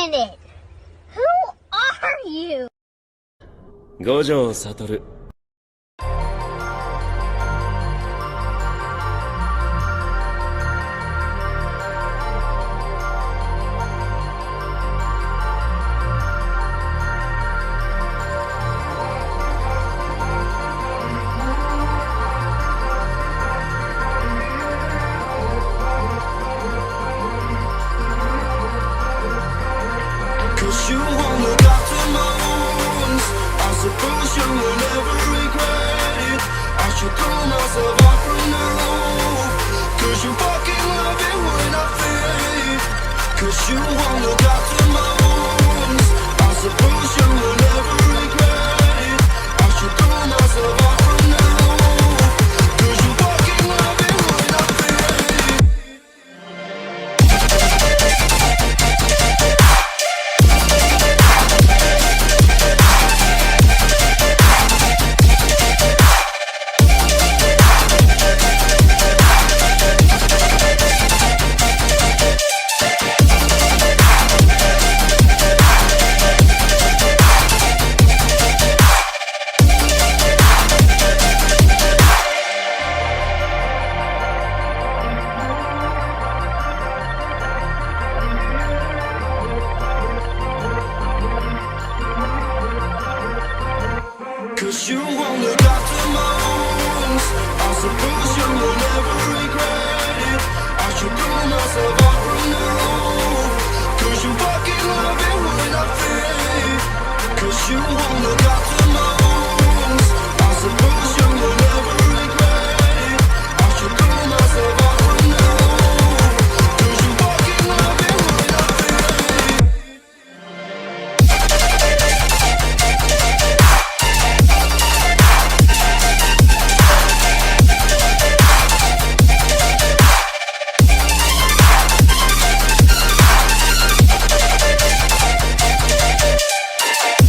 minute. Who are you? GOJO SATORU. Cause you won't look after my wounds. I suppose you will never regret it. I should call myself